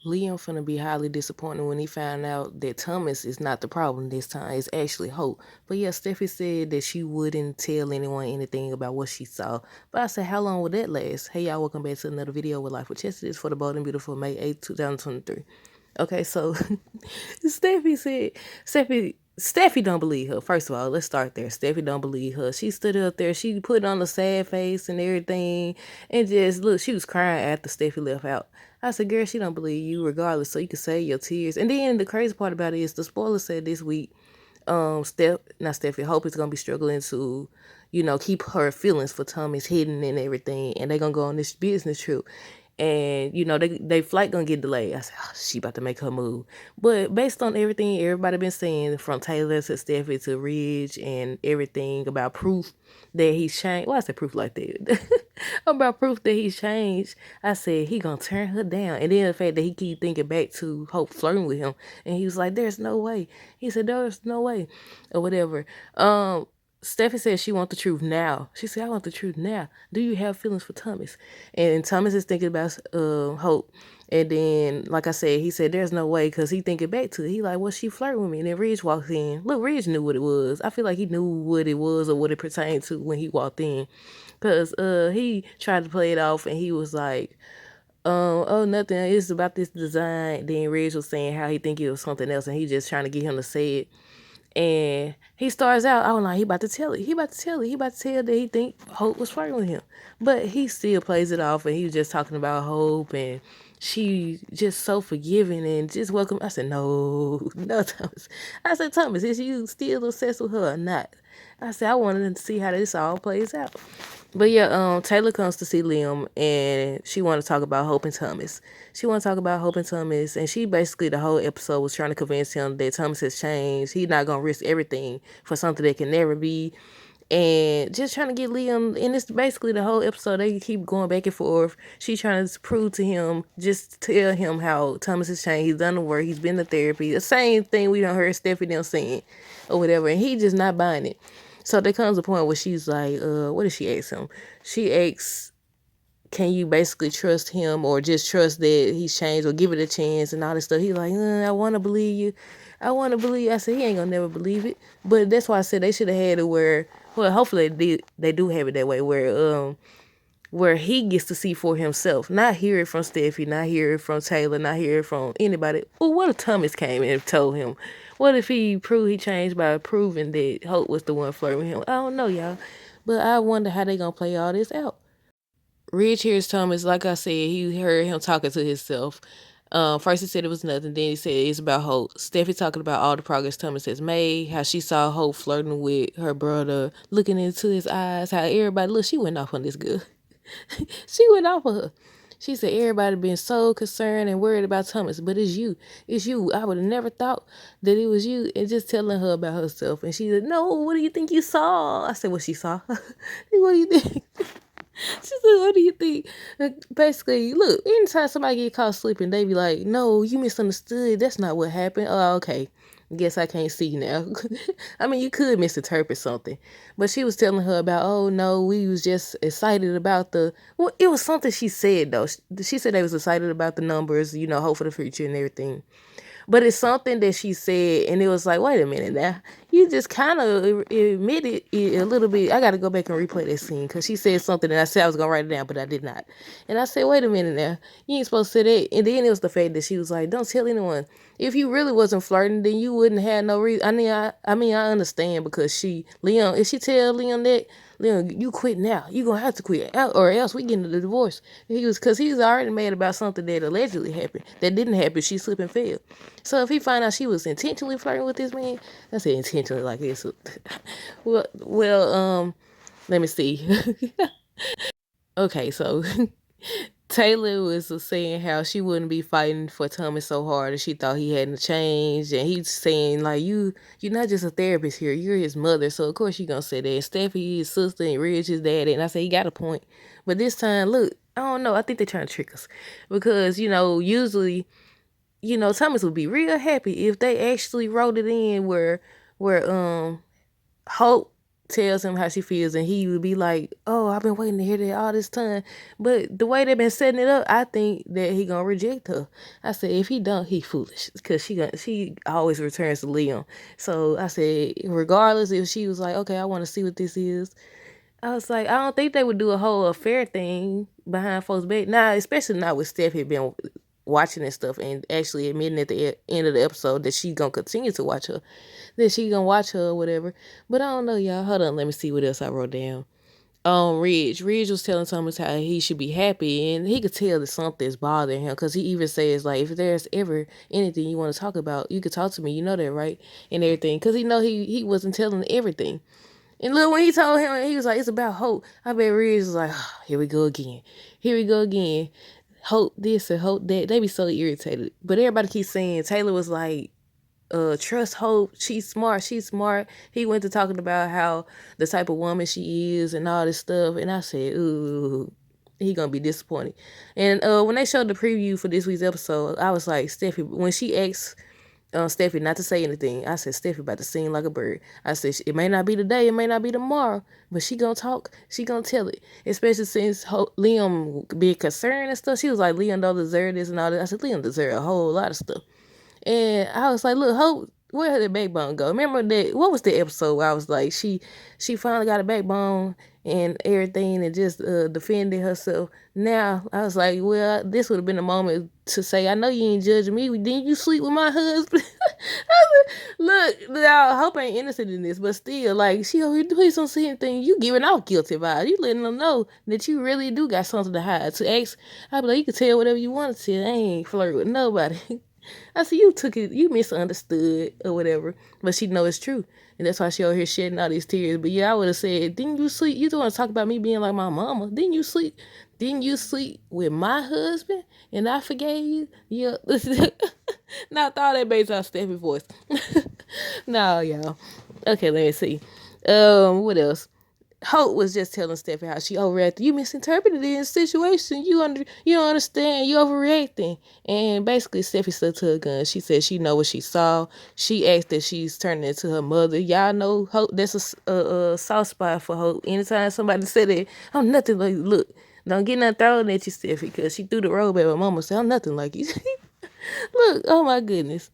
Liam finna be highly disappointed when he found out that Thomas is not the problem this time. It's actually Hope. But yeah, Steffi said that she wouldn't tell anyone anything about what she saw. But I said, how long would that last? Hey y'all, welcome back to another video with Life with Chastity. It's for the bold and beautiful May 8th, 2023. Okay, so Steffi said, Steffi don't believe her. First of all, let's start there. Steffi don't believe her. She stood up there. She put on a sad face and everything. And just, look, she was crying after Steffi left out. I said, girl, she don't believe you regardless, so you can save your tears. And then the crazy part about it is the spoiler said this week, Hope is going to be struggling to, keep her feelings for Thomas hidden and everything. And they're going to go on this business trip. And they flight gonna get delayed. I said, oh, she about to make her move. But based on everything everybody been saying, from Taylor to Steffi to Ridge and everything about proof that he's changed. Why I say proof like that? About proof that he's changed. I said he gonna turn her down. And then the fact that he keep thinking back to Hope flirting with him, and he was like, "There's no way." He said, "There's no way," or whatever. Steffi said she wants the truth now. She said, I want the truth now. Do you have feelings for Thomas? And Thomas is thinking about Hope. And then, like I said, he said, there's no way, because he thinking back to it. He like, well, she flirting with me. And then Ridge walks in. Look, Ridge knew what it was. I feel like he knew what it was or what it pertained to when he walked in. Because he tried to play it off, and he was like, oh, nothing. It's about this design. Then Ridge was saying how he think it was something else, and he just trying to get him to say it. And he starts out, I was like, he about to tell it. He about to tell it. He about to tell that he think Hope was flirting with him. But he still plays it off, and he was just talking about Hope, and she just so forgiving and just welcome. I said, no, no, Thomas. I said, Thomas, is you still obsessed with her or not? I said, I wanted to see how this all plays out. But yeah, Taylor comes to see Liam, and she want to talk about Hope and Thomas. She want to talk about Hope and Thomas, and she basically the whole episode was trying to convince him that Thomas has changed. He's not gonna risk everything for something that can never be, and just trying to get Liam. And it's basically the whole episode. They keep going back and forth. She trying to prove to him, just tell him how Thomas has changed. He's done the work. He's been to therapy. The same thing we done heard Stephanie them saying, or whatever, and he just not buying it. So there comes a point where she's like, what did she ask him? She asks, can you basically trust him, or just trust that he's changed, or give it a chance and all this stuff? He's like, I want to believe you. I want to believe. I said, he ain't going to never believe it. But that's why I said they should have had it where, well, hopefully they do have it that way, where he gets to see for himself, not hear it from Steffi, not hear it from Taylor, not hear it from anybody. Well, what if Thomas came and told him? What if he proved he changed by proving that Hope was the one flirting with him? I don't know, y'all. But I wonder how they gonna play all this out. Ridge hears Thomas, like I said, he heard him talking to himself. First he said it was nothing, then he said it's about Hope. Steffi talking about all the progress Thomas has made, how she saw Hope flirting with her brother, looking into his eyes, how everybody, look, she went off on this girl. She went off of her. She said everybody been so concerned and worried about Thomas, but it's you. It's you. I would have never thought that it was you. And just telling her about herself. And she said, no, what do you think you saw? I said, what she saw? What do you think? She said, what do you think? Basically, look, anytime somebody get caught sleeping, they be like, no, you misunderstood. That's not what happened. Oh, okay. Guess I can't see now. I mean, you could misinterpret something. But she was telling her about, oh, no, we was just excited about well, it was something she said, though. She said they was excited about the numbers, hope for the future and everything. But it's something that she said, and it was like, wait a minute now. You just kind of admitted it a little bit. I got to go back and replay that scene, because she said something, and I said I was going to write it down, but I did not. And I said, wait a minute now. You ain't supposed to say that. And then it was the fact that she was like, don't tell anyone. If you really wasn't flirting, then you wouldn't have no reason. I mean, I understand, because Leon, if she tell Leon that, Leon, you quit now. You gonna have to quit, or else we get into the divorce. Because he was already mad about something that allegedly happened. That didn't happen. She slipped and fell. So if he find out she was intentionally flirting with this man, I say intentionally like this. well, let me see. Okay, so Taylor was saying how she wouldn't be fighting for Thomas so hard, and she thought he hadn't changed. And he's saying, like, you're not just a therapist here, you're his mother. So of course you're gonna say that. And Steffi his sister, and Ridge his daddy. And I say he got a point. But this time, look, I don't know. I think they're trying to trick us. Because, usually, Thomas would be real happy if they actually wrote it in where Hope tells him how she feels, and he would be like, "Oh, I've been waiting to hear that all this time." But the way they've been setting it up, I think that he gonna reject her. I said, if he don't, he foolish, because she always returns to Liam. So I said, regardless if she was like, "Okay, I want to see what this is," I was like, I don't think they would do a whole affair thing behind folks' back. Nah, especially not with Steph had been watching and stuff and actually admitting at the end of the episode that she gonna continue to watch her. That she gonna watch her or whatever. But I don't know, y'all. Hold on, let me see what else I wrote down. Ridge was telling Thomas how he should be happy, and he could tell that something's bothering him, because he even says, like, if there's ever anything you want to talk about, you could talk to me, you know that, right? And everything, because he know he wasn't telling everything. And look, when he told him, he was like, it's about Hope. I bet Ridge was like, oh, here we go again. Here we go again. Hope this and Hope that. They be so irritated. But everybody keeps saying, Taylor was like, trust Hope. She's smart. She's smart. He went to talking about how the type of woman she is and all this stuff. And I said, ooh, he gonna be disappointed. And when they showed the preview for this week's episode, I was like, Steffi, when she asked Steffi not to say anything, I said, Steffi about to sing like a bird. I said, it may not be today, it may not be tomorrow, but she gonna talk, she gonna tell it. Especially since Liam being concerned and stuff. She was like, Liam don't deserve this and all that. I said, Liam deserve a whole lot of stuff. And I was like, look, Hope, where did the backbone go? Remember that, what was the episode where I was like, she finally got a backbone and everything and just defended herself. Now, I was like, well, this would have been a moment to say, I know you ain't judging me. Didn't you sleep with my husband? Look, I hope I ain't innocent in this, but still, like, she over here, please don't say anything. You giving out guilty vibes. You letting them know that you really do got something to hide. To ask, I'd be like, you can tell whatever you want to tell. I ain't flirt with nobody. I said, you took it, you misunderstood or whatever. But she know it's true. And that's why she over here shedding all these tears. But yeah, I would have said, didn't you sleep? You don't want to talk about me being like my mama. Didn't you sleep? Didn't you sleep with my husband? And I forgave you? Yeah. Now I thought that based on Steffi's voice. No, y'all. Okay, let me see. What else? Hope was just telling Steffi how she overreacted. You misinterpreted the situation. You don't understand. You overreacting. And basically, Steffi stuck to her gun. She said she know what she saw. She asked that she's turning into her mother. Y'all know Hope. That's a soft spot for Hope. Anytime somebody said it, I'm nothing like. Look, don't get nothing thrown at you, Steffi, because she threw the robe at my mama. Said I'm nothing like you. Look, oh my goodness.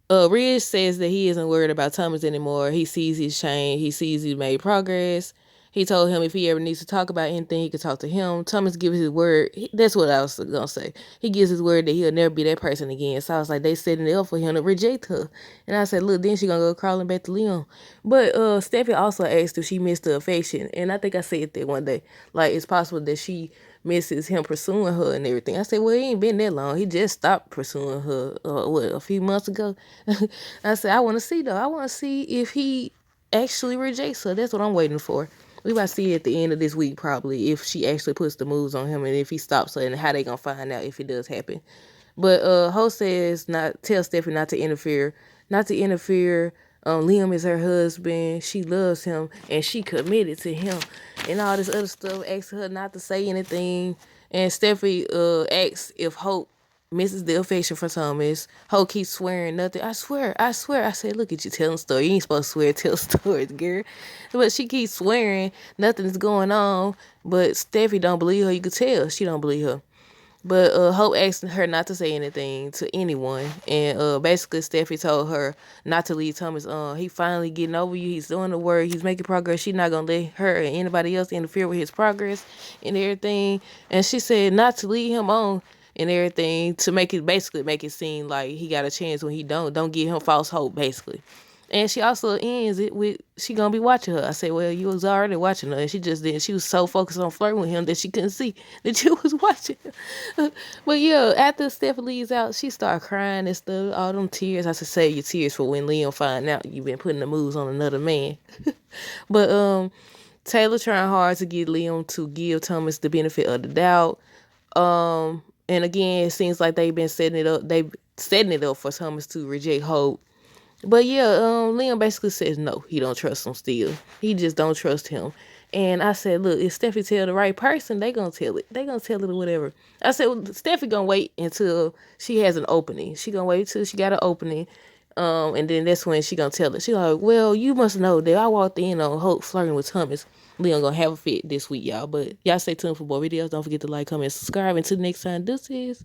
Ridge says that he isn't worried about Thomas anymore. He sees he's changed. He sees he's made progress. He told him if he ever needs to talk about anything, he could talk to him. Thomas gives his word. That's what I was going to say. He gives his word that he'll never be that person again. So I was like, they setting it up for him to reject her. And I said, look, then she going to go crawling back to Leon. But Steffi also asked if she missed the affection. And I think I said that one day. Like, it's possible that she misses him pursuing her and everything. I said, well, he ain't been that long. He just stopped pursuing her, a few months ago. I said, I want to see, though. I want to see if he actually rejects her. That's what I'm waiting for. We about to see at the end of this week, probably, if she actually puts the moves on him and if he stops her and how they going to find out if it does happen. But Ho says, tell Stephanie not to interfere. Not to interfere. Liam is her husband. She loves him and she committed to him and all this other stuff. Asked her not to say anything. And Stephanie asks if Hope misses the affection for Thomas. Hope keeps swearing nothing. I swear. I said, look at you telling stories. You ain't supposed to swear, tell stories, girl. But she keeps swearing nothing's going on. But Steffi don't believe her. You could tell she don't believe her. But Hope asked her not to say anything to anyone. And basically Steffi told her not to leave Thomas on. He finally getting over you. He's doing the work. He's making progress. She's not going to let her and anybody else interfere with his progress and everything. And she said not to leave him on and everything to make it seem like he got a chance when he don't give him false hope, basically. And she also ends it with she gonna be watching her. I said, well, you was already watching her, and she just didn't. She was so focused on flirting with him that she couldn't see that you was watching her. But yeah, after Steph leaves out, she started crying and stuff. All them tears. I said, save your tears for when Liam find out you've been putting the moves on another man. But Taylor trying hard to get Liam to give Thomas the benefit of the doubt. And again, it seems like they've been setting it up. They setting it up for Thomas to reject Hope. But yeah, Liam basically says no, he don't trust him still. He just don't trust him. And I said, look, if Steffi tell the right person, they gonna tell it. They gonna tell it or whatever. I said, well, Steffi gonna wait until she has an opening. She gonna wait till she got an opening. And then that's when she gonna tell her. She like, well, you must know that I walked in on Hope flirting with Thomas. Leon gonna have a fit this week, y'all. But y'all stay tuned for more videos. Don't forget to like, comment, subscribe. Until next time, deuces.